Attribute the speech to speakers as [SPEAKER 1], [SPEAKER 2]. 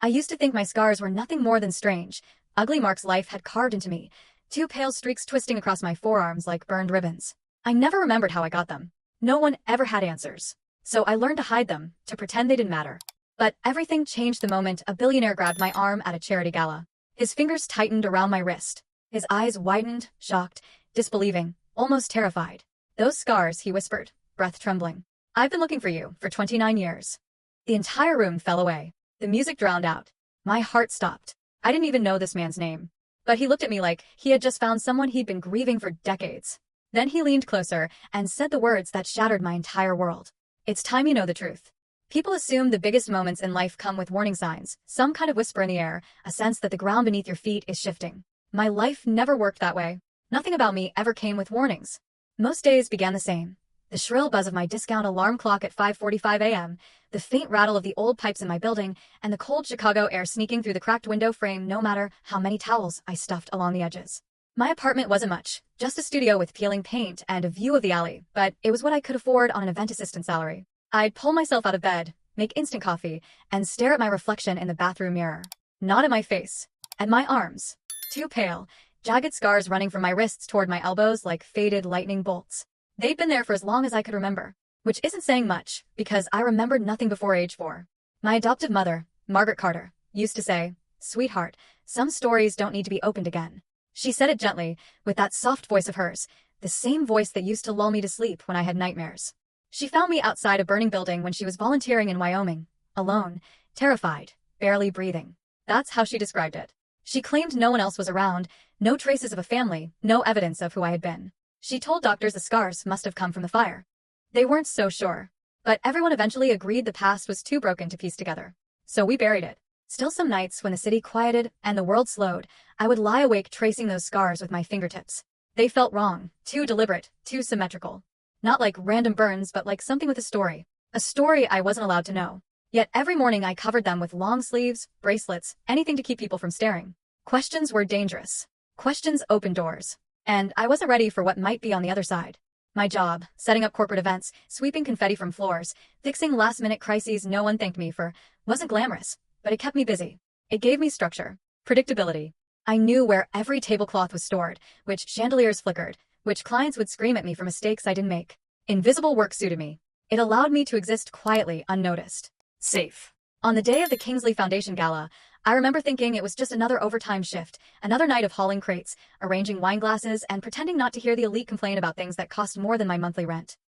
[SPEAKER 1] I used to think my scars were nothing more than strange, ugly marks life had carved into me, two pale streaks twisting across my forearms like burned ribbons. I never remembered how I got them. No one ever had answers. So I learned to hide them, to pretend they didn't matter. But everything changed the moment a billionaire grabbed my arm at a charity gala. His fingers tightened around my wrist. His eyes widened, shocked, disbelieving, almost terrified. "Those scars," he whispered, breath trembling. "I've been looking for you for 29 years. The entire room fell away. The music drowned out. My heart stopped. I didn't even know this man's name. But he looked at me like he had just found someone he'd been grieving for decades. Then he leaned closer and said the words that shattered my entire world. "It's time you know the truth." People assume the biggest moments in life come with warning signs, some kind of whisper in the air, a sense that the ground beneath your feet is shifting. My life never worked that way. Nothing about me ever came with warnings. Most days began the same. The shrill buzz of my discount alarm clock at 5:45 a.m., the faint rattle of the old pipes in my building, and the cold Chicago air sneaking through the cracked window frame no matter how many towels I stuffed along the edges. My apartment wasn't much, just a studio with peeling paint and a view of the alley, but it was what I could afford on an event assistant salary. I'd pull myself out of bed, make instant coffee, and stare at my reflection in the bathroom mirror. Not at my face, at my arms. Too pale, jagged scars running from my wrists toward my elbows like faded lightning bolts. They'd been there for as long as I could remember, which isn't saying much, because I remembered nothing before age 4. My adoptive mother, Margaret Carter, used to say, "Sweetheart, some stories don't need to be opened again." She said it gently, with that soft voice of hers, the same voice that used to lull me to sleep when I had nightmares. She found me outside a burning building when she was volunteering in Wyoming, alone, terrified, barely breathing. That's how she described it. She claimed no one else was around, no traces of a family, no evidence of who I had been. She told doctors the scars must have come from the fire. They weren't so sure. But everyone eventually agreed the past was too broken to piece together. So we buried it. Still, some nights when the city quieted and the world slowed, I would lie awake tracing those scars with my fingertips. They felt wrong, too deliberate, too symmetrical. Not like random burns, but like something with a story. A story I wasn't allowed to know. Yet every morning I covered them with long sleeves, bracelets, anything to keep people from staring. Questions were dangerous. Questions opened doors. And I wasn't ready for what might be on the other side. My job, setting up corporate events, sweeping confetti from floors, fixing last-minute crises no one thanked me for, wasn't glamorous, but it kept me busy. It gave me structure, predictability. I knew where every tablecloth was stored, which chandeliers flickered, which clients would scream at me for mistakes I didn't make. Invisible work suited me. It allowed me to exist quietly, unnoticed. Safe. On the day of the Kingsley Foundation Gala, I remember thinking it was just another overtime shift, another night of hauling crates, arranging wine glasses, and pretending not to hear the elite complain about things that cost more than my monthly rent.